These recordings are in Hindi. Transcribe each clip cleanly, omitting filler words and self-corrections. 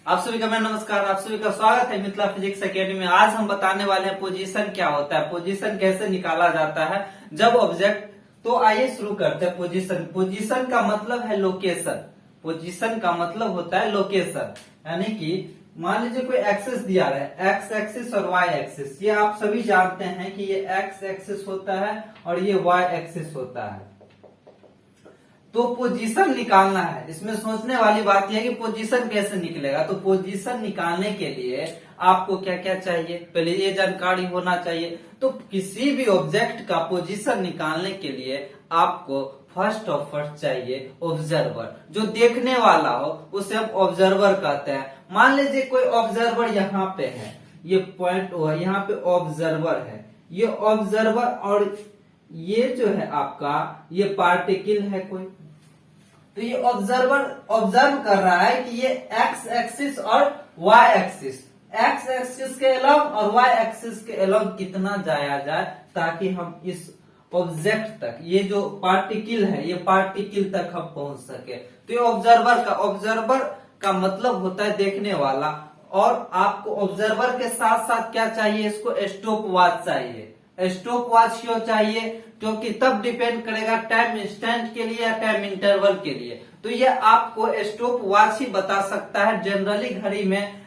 आप सभी का मैं नमस्कार, आप सभी का स्वागत है मिथिला फिजिक्स एकेडमी में। आज हम बताने वाले हैं पोजीशन क्या होता है, पोजीशन कैसे निकाला जाता है जब ऑब्जेक्ट। तो आइए शुरू करते हैं। पोजीशन, पोजीशन का मतलब है लोकेशन। पोजीशन का मतलब होता है लोकेशन, यानी कि मान लीजिए कोई एक्सिस दिया है, एक्स एक्सिस और वाई एक्सिस। ये आप सभी जानते हैं कि ये एक्स एक्सिस होता है और ये वाई एक्सिस होता है। तो पोजीशन निकालना है। इसमें सोचने वाली बात यह है कि पोजीशन कैसे निकलेगा। तो पोजीशन निकालने के लिए आपको क्या क्या चाहिए, पहले ये जानकारी होना चाहिए। तो किसी भी ऑब्जेक्ट का पोजीशन निकालने के लिए आपको फर्स्ट ऑफ फर्स्ट चाहिए ऑब्जर्वर, जो देखने वाला हो उसे हम ऑब्जर्वर कहते हैं। मान लीजिए कोई ऑब्जर्वर यहाँ पे है, ये पॉइंट ओ है, यहाँ पे ऑब्जर्वर है, ये ऑब्जर्वर और ये जो है आपका ये पार्टिकल है कोई। तो ये ऑब्जर्वर ऑब्जर्व कर रहा है कि ये एक्स एक्सिस और वाई एक्सिस, एक्स एक्सिस के अलोंग और वाई एक्सिस के अलोंग कितना जाया जाए, ताकि हम इस ऑब्जेक्ट तक, ये जो पार्टिकल है, ये पार्टिकल तक हम पहुंच सके। तो ये ऑब्जर्वर का मतलब होता है देखने वाला। और आपको ऑब्जर्वर के साथ साथ क्या चाहिए, इसको स्टॉप वॉच चाहिए। स्टॉप वॉच क्यों चाहिए? क्योंकि तब डिपेंड करेगा टाइम इंस्टेंट के लिए या टाइम इंटरवल के लिए। तो ये आपको स्टॉप वॉच ही बता सकता है। जनरली घड़ी में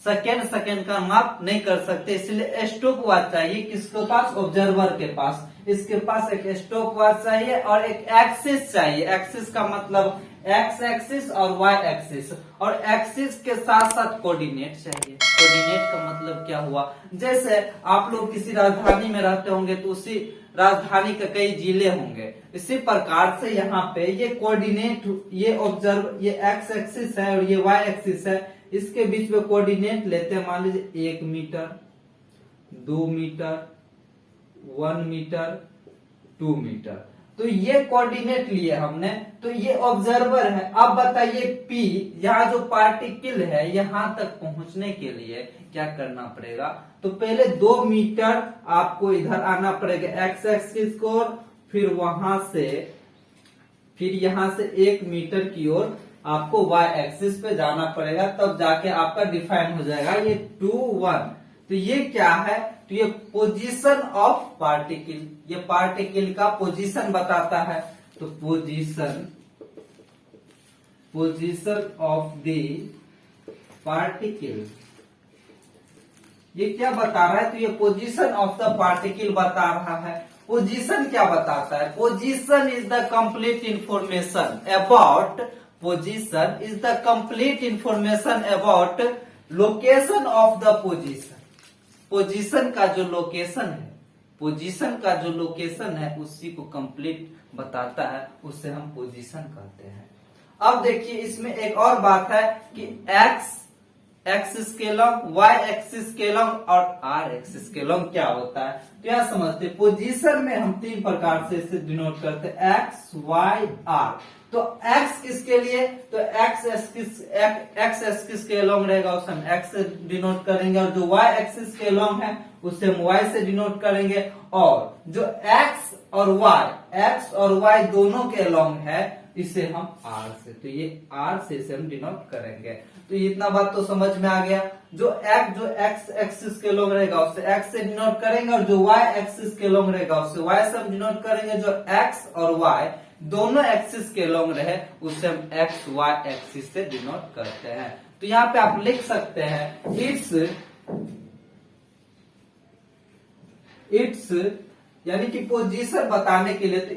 सेकेंड का माप नहीं कर सकते, इसलिए स्टॉप वॉच चाहिए। किसके पास? ऑब्जर्वर के पास। इसके पास एक स्टॉप वॉच चाहिए और एक एक्सिस चाहिए। एक्सिस का मतलब एक्स एक्सिस और वाई एक्सिस, और एक्सिस के साथ साथ कोऑर्डिनेट चाहिए। कोऑर्डिनेट का मतलब क्या हुआ, जैसे आप लोग किसी राजधानी में रहते होंगे तो उसी राजधानी के कई जिले होंगे। इसी प्रकार से यहाँ पे ये कोऑर्डिनेट, ये ऑब्जर्व, ये एक्स एक्सिस है और ये वाई एक्सिस है, इसके बीच में कोऑर्डिनेट लेते हैं। मान लीजिए 1 मीटर, 2 मीटर, 1 मीटर, 2 मीटर। तो ये कोऑर्डिनेट लिए हमने। तो ये ऑब्जर्वर है। अब बताइए P, यहाँ जो पार्टिकल है यहां तक पहुंचने के लिए क्या करना पड़ेगा। तो पहले 2 मीटर आपको इधर आना पड़ेगा एक्स एक्सिस को, फिर वहां से, फिर यहां से 1 मीटर की ओर आपको वाई एक्सिस पे जाना पड़ेगा, तब जाके आपका डिफाइन हो जाएगा ये 2, 1। तो ये क्या है? तो ये पोजीशन ऑफ पार्टिकल, ये पार्टिकल का पोजीशन बताता है। तो पोजीशन ऑफ द पार्टिकल, ये क्या बता रहा है? तो ये पोजीशन ऑफ द पार्टिकल बता रहा है। पोजीशन क्या बताता है? Position is the complete information about, position is the complete information about location of the position. Position का जो लोकेशन है, पोजीशन का जो लोकेशन है उसी को कंप्लीट बताता है, उससे हम पोजीशन कहते हैं। अब देखिए इसमें एक और बात है कि एक्स एक्सिस के लॉन्ग, वाई एक्सिस के लॉन्ग और आर एक्सिस के लॉन्ग क्या होता है। तो यह समझते हैं पोजीशन में हम 3 प्रकार से इसे डिनोट करते हैं, एक्स, वाई, आर। तो एक्स किसके लिए? तो एक्स एक्सिस के लॉन्ग रहेगा, उसे हम एक्स से डिनोट करेंगे, और जो वाई एक्सिस के लॉन्ग है उसे हम वाई से डिनोट करेंगे। और जो एक्स और वाई दोनों के लॉन्ग है इसे हम आर से, तो ये आर से इसे हम डिनोट करेंगे। तो इतना बात तो समझ में आ गया। जो एक्स एक्सिस के लॉन्ग रहेगा उसे एक्स से डिनोट करेंगे, और जो वाई एक्सिस के लॉन्ग रहेगा उसे वाई से हम डिनोट करेंगे। जो एक्स और वाई दोनों एक्सिस के लॉन्ग रहे उसे हम एक्स वाई एक्सिस से डिनोट करते हैं। तो यहाँ पे आप लिख सकते हैं इट्स यानी कि पोजीशन बताने के लिए, तो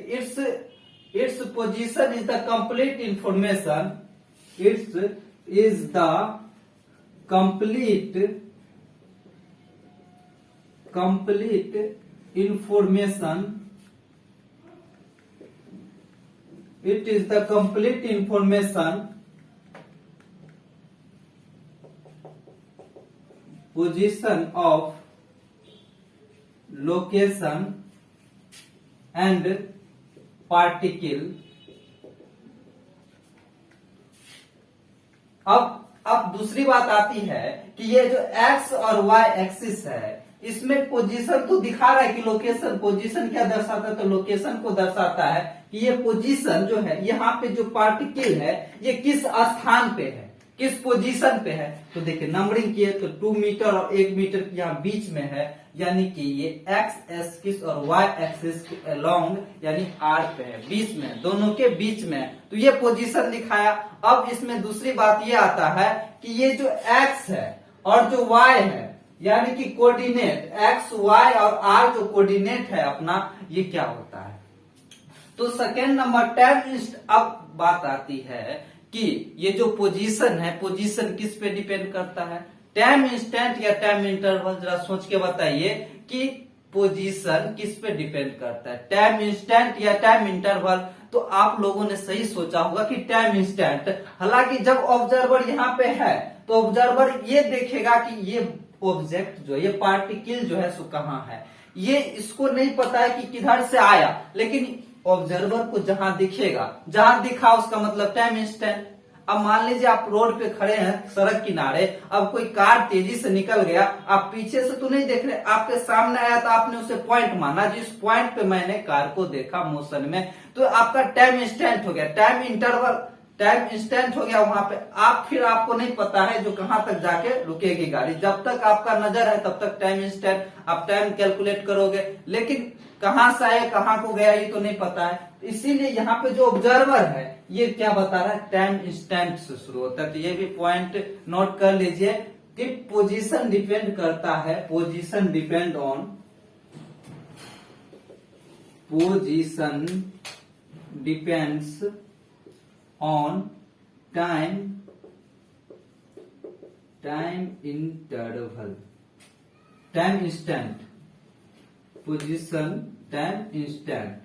its position is the complete information, it's is the complete information, it is the complete information, position of location and particle। अब दूसरी बात आती है कि ये जो x और y एक्सिस है इसमें पोजीशन तो दिखा रहा है कि लोकेशन, पोजीशन क्या दर्शाता है? तो लोकेशन को दर्शाता है कि ये पोजीशन जो है, यहाँ पे जो पार्टिकल है ये किस स्थान पे है, किस पोजीशन पे है, तो देखिए नंबरिंग किए तो 2 मीटर और 1 मीटर यहाँ बीच में है, यानी कि ये एक्स एक्सिस और वाई एक्सिस के अलोंग यानी आर पे है, बीच में, दोनों के बीच में, तो ये पोजीशन दिखाया। अब इसमें दूसरी बात ये आता है कि ये जो एक्स है और जो वाई है, यानी कि कोऑर्डिनेट एक्स वाई और आर जो कोऑर्डिनेट है अपना, ये क्या होता है। तो सेकेंड नंबर टाइम। अब बात आती है कि ये जो पोजीशन है, पोजीशन किस पे डिपेंड करता है, टाइम इंस्टेंट या टाइम इंटरवल। जरा सोच के बताइए कि पोजीशन किस पे डिपेंड करता है, टाइम इंस्टेंट या टाइम इंटरवल। तो आप लोगों ने सही सोचा होगा कि टाइम इंस्टेंट। हालांकि जब ऑब्जर्वर यहाँ पे है तो ऑब्जर्वर ये देखेगा कि ये ऑब्जेक्ट जो है, ये पार्टिकल जो है सो कहाँ है, ये इसको नहीं पता है कि किधर से आया, लेकिन ऑब्जर्वर को जहां दिखेगा, जहां दिखा उसका मतलब टाइम इंस्टेंट। अब मान लीजिए आप रोड पे खड़े हैं सड़क किनारे, अब कोई कार तेजी से निकल गया, आप पीछे से तो नहीं देख रहे, आपके सामने आया तो आपने उसे पॉइंट माना, जिस पॉइंट पे मैंने कार को देखा मोशन में, तो आपका टाइम इंस्टेंट हो गया, टाइम इंटरवल, टाइम इंस्टेंट हो गया वहां पे। आप फिर आपको नहीं पता है जो कहां तक जाके रुकेगी गाड़ी, जब तक आपका नजर है तब तक टाइम इंस्टेंट, आप टाइम कैलकुलेट करोगे, लेकिन कहां से आए कहां को गया ये तो नहीं पता है। इसीलिए यहाँ पे जो ऑब्जर्वर है ये क्या बता रहा है, टाइम इंस्टेंट से शुरू होता है। तो ये भी पॉइंट नोट कर लीजिए कि पोजीशन डिपेंड करता है, position depend on, position depends on time, time interval, time instant, position time instant.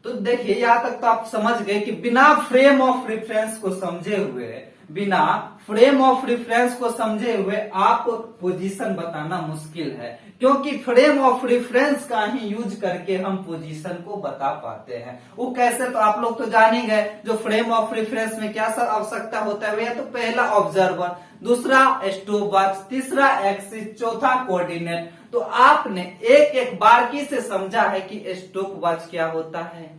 तो देखिए यहां तक तो आप समझ गए कि बिना फ्रेम ऑफ रेफरेंस को समझे हुए, बिना फ्रेम ऑफ रेफरेंस को समझे हुए आप पोजीशन बताना मुश्किल है, क्योंकि फ्रेम ऑफ रेफरेंस का ही यूज करके हम पोजीशन को बता पाते हैं। वो कैसे, तो आप लोग तो जान ही गए, जो फ्रेम ऑफ रेफरेंस में क्या सब आवश्यकता होता है, वह तो पहला ऑब्जर्वर, दूसरा स्टॉपवॉच, तीसरा एक्सिस, चौथा कोऑर्डिनेट। तो आपने एक एक बारीकी से समझा है कि स्टॉपवॉच क्या होता है,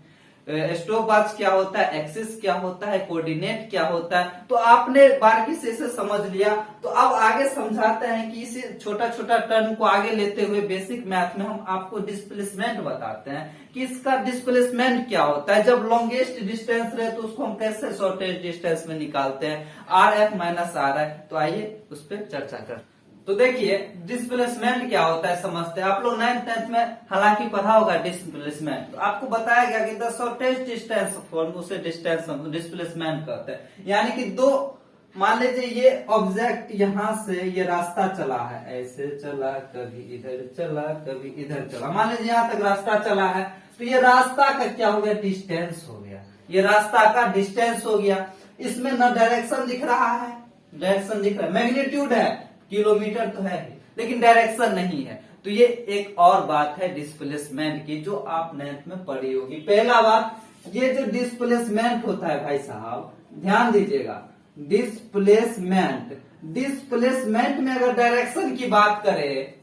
स्टॉपवॉच क्या होता है, एक्सिस क्या होता है, कोऑर्डिनेट क्या होता है, तो आपने बारीकी से इसे समझ लिया। तो अब आगे समझाते हैं कि इसे छोटा छोटा टर्म को आगे लेते हुए बेसिक मैथ में हम आपको डिस्प्लेसमेंट बताते हैं कि इसका डिस्प्लेसमेंट क्या होता है। जब लॉन्गेस्ट डिस्टेंस रहे तो उसको हम कैसे शॉर्टेस्ट डिस्टेंस में निकालते हैं, आर एफ माइनस आर आई। तो आइए उस पर चर्चा कर। तो देखिए डिस्प्लेसमेंट क्या होता है समझते हैं। आप लोग 9th में हालांकि पढ़ा होगा डिस्प्लेसमेंट, तो आपको बताया गया कि द शॉर्टेस्ट डिस्टेंस फॉर्म, उसे डिस्टेंस डिस्प्लेसमेंट कहते हैं। यानी कि दो, मान लीजिए ये ऑब्जेक्ट यहां से ये रास्ता चला है, ऐसे चला, कभी इधर चला, कभी इधर चला, मान लीजिए यहां तक रास्ता चला है, तो ये रास्ता का क्या हो गया, डिस्टेंस हो गया, ये रास्ता का डिस्टेंस हो गया। इसमें न डायरेक्शन दिख रहा है, डायरेक्शन दिख रहा है, मैग्नीट्यूड है, किलोमीटर तो है, लेकिन डायरेक्शन नहीं है। तो ये एक और बात है डिस्प्लेसमेंट की, जो आप 9th में पढ़ी होगी। पहला बात, ये जो डिस्प्लेसमेंट होता है भाई साहब ध्यान दीजिएगा, डिस्प्लेसमेंट, डिस्प्लेसमेंट में अगर डायरेक्शन की बात करें,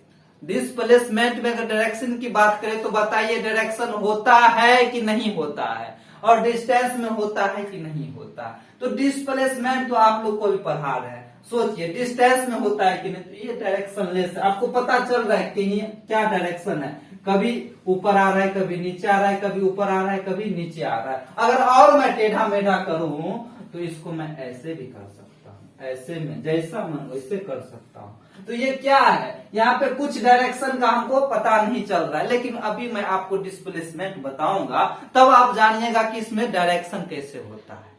डिस्प्लेसमेंट में अगर डायरेक्शन की बात करें तो बताइए डायरेक्शन होता है कि नहीं होता है, और डिस्टेंस में होता है कि नहीं होता। तो डिस्प्लेसमेंट तो आप लोग को भी पढ़ा रहे हैं, सोचिए डिस्टेंस में होता है कि नहीं, तो ये डायरेक्शन लेस, आपको पता चल रहा है कि ये क्या डायरेक्शन है, कभी ऊपर आ रहा है, कभी नीचे आ रहा है, कभी ऊपर आ रहा है, कभी नीचे आ रहा है। अगर और मैं टेढ़ा मेढ़ा करूं तो इसको मैं ऐसे भी कर सकता हूं, ऐसे में जैसा मन वैसे कर सकता हूं। तो ये क्या है, यहाँ पे कुछ डायरेक्शन का हमको पता नहीं चल रहा है, लेकिन अभी मैं आपको डिस्प्लेसमेंट बताऊंगा, तब आप जानिएगा कि इसमें डायरेक्शन कैसे होता है।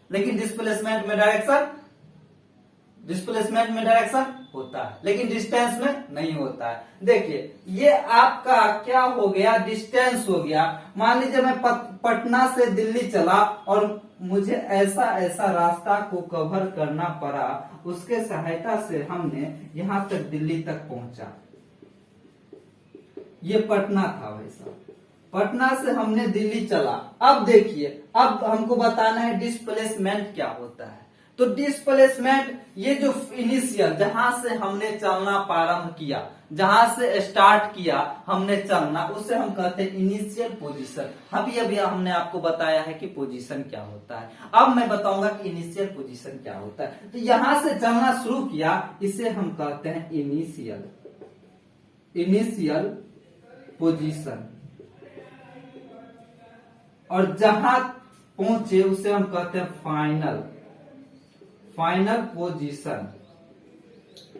लेकिन डिस्प्लेसमेंट में डायरेक्शन होता है, लेकिन डिस्टेंस में नहीं होता है। देखिए ये आपका क्या हो गया, डिस्टेंस हो गया। मान लीजिए मैं पटना से दिल्ली चला और मुझे ऐसा ऐसा रास्ता को कवर करना पड़ा, उसके सहायता से हमने यहां तक दिल्ली तक पहुंचा। ये पटना था वैसा, पटना से हमने दिल्ली चला। अब देखिए, अब हमको बताना है डिस्प्लेसमेंट क्या होता है। तो डिस्प्लेसमेंट ये जो इनिशियल जहां से हमने चलना प्रारंभ किया, जहां से स्टार्ट किया हमने चलना, उसे हम कहते हैं इनिशियल पोजीशन। अभी हमने आपको बताया है कि पोजीशन क्या होता है। अब मैं बताऊंगा कि इनिशियल पोजीशन क्या होता है। तो यहां से चलना शुरू किया, इसे हम कहते हैं इनिशियल पोजीशन, और जहां पहुंचे उसे हम कहते हैं फाइनल पोजीशन।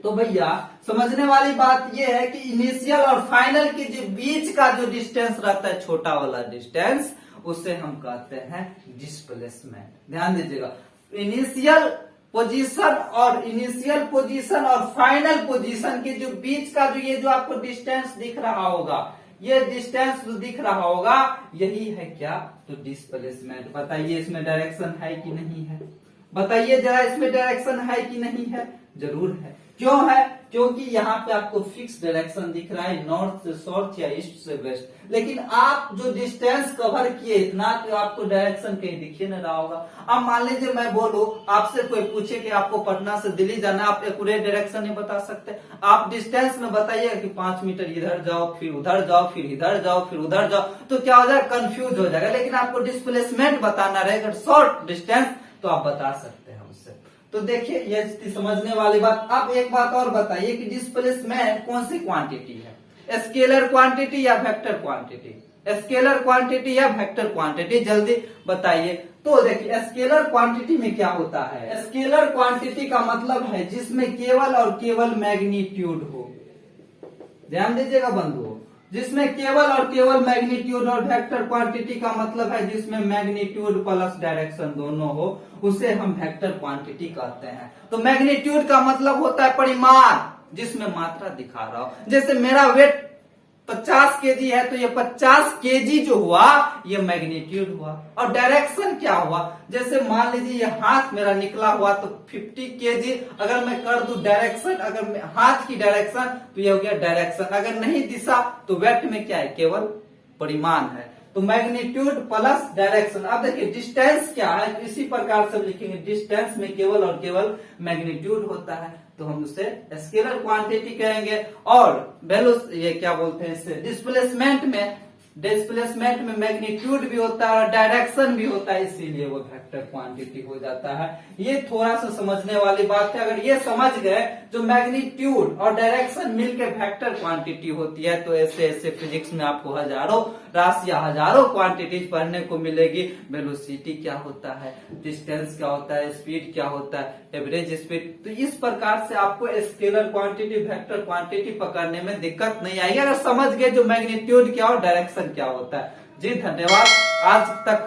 तो भैया समझने वाली बात यह है कि इनिशियल और फाइनल के जो बीच का जो डिस्टेंस रहता है, छोटा वाला डिस्टेंस, उसे हम कहते हैं डिस्प्लेसमेंट। ध्यान दीजिएगा, इनिशियल पोजीशन और फाइनल पोजीशन के जो बीच का जो ये जो आपको डिस्टेंस दिख रहा होगा, ये डिस्टेंस जो दिख रहा होगा, यही है क्या? तो डिस्प्लेसमेंट। बताइए इसमें डायरेक्शन है कि नहीं है? बताइए जरा, इसमें डायरेक्शन है कि नहीं है? जरूर है। क्यों है? क्योंकि यहाँ पे आपको फिक्स डायरेक्शन दिख रहा है, नॉर्थ से साउथ या ईस्ट से वेस्ट। लेकिन आप जो डिस्टेंस कवर किए इतना, तो आपको डायरेक्शन कहीं दिखे न रहा होगा। अब मान लीजिए मैं बोलूं, आपसे कोई पूछे कि आपको पटना से दिल्ली जाना, आप एक्यूरेट डायरेक्शन नहीं बता सकते। आप डिस्टेंस में बताइएगा कि 5 मीटर इधर जाओ, फिर उधर जाओ, फिर इधर जाओ, फिर उधर जाओ, तो क्या हो जाएगा? कंफ्यूज हो जाएगा। लेकिन आपको डिस्प्लेसमेंट बताना रहेगा, शॉर्ट डिस्टेंस, तो आप बता सकते हैं उससे। तो देखिए ये समझने वाली बात। अब एक बात और बताइए कि डिस्प्लेसमेंट कौन सी क्वांटिटी है, स्केलर क्वांटिटी या वेक्टर क्वांटिटी? स्केलर क्वांटिटी या वेक्टर क्वांटिटी, जल्दी बताइए। तो देखिए स्केलर क्वांटिटी में क्या होता है? स्केलर क्वांटिटी का मतलब है जिसमें केवल और केवल मैग्नीट्यूड हो। ध्यान दीजिएगा बंधुओं, जिसमें केवल और केवल मैग्नीट्यूड। और वेक्टर क्वांटिटी का मतलब है जिसमें मैग्नीट्यूड प्लस डायरेक्शन दोनों हो, उसे हम वेक्टर क्वांटिटी कहते हैं। तो मैग्नीट्यूड का मतलब होता है परिमाण, जिसमें मात्रा दिखा रहा हो। जैसे मेरा वेट 50 केजी है, तो ये 50 केजी जो हुआ ये मैग्नीट्यूड हुआ। और डायरेक्शन क्या हुआ? जैसे मान लीजिए ये हाथ मेरा निकला हुआ, तो 50 केजी अगर मैं कर दूं डायरेक्शन, अगर हाथ की डायरेक्शन, तो ये हो गया डायरेक्शन। अगर नहीं दिशा, तो वेट में क्या है? केवल परिमाण है। तो मैग्नीट्यूड प्लस डायरेक्शन। अब देखिए डिस्टेंस क्या है, तो इसी प्रकार से लिखेंगे, डिस्टेंस में केवल और केवल मैग्नीट्यूड होता है, तो हम उसे स्केलर क्वांटिटी कहेंगे। और वैल्यू ये क्या बोलते हैं इसे, डिस्प्लेसमेंट में मैग्नीट्यूड भी होता है और डायरेक्शन भी होता है, इसीलिए वो वेक्टर क्वांटिटी हो जाता है। ये थोड़ा सा समझने वाली बात है। अगर ये समझ गए, जो मैग्नीट्यूड और डायरेक्शन मिलकर वेक्टर क्वांटिटी होती है, तो ऐसे ऐसे फिजिक्स में आपको हजारों राशियां, हजारों क्वांटिटीज पढ़ने को मिलेगी। वेलोसिटी क्या होता है, डिस्टेंस क्या होता है, स्पीड क्या होता है, एवरेज स्पीड। तो इस प्रकार से आपको स्केलर क्वांटिटी, वेक्टर क्वांटिटी पकड़ने में दिक्कत नहीं आएगी, अगर समझ गए जो मैग्नीट्यूड क्या और डायरेक्शन क्या होता है। जी धन्यवाद।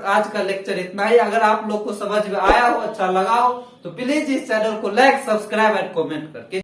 आज का लेक्चर इतना ही। अगर आप लोग को समझ में आया हो, अच्छा लगा हो, तो प्लीज इस चैनल को लाइक, सब्सक्राइब एंड कमेंट करके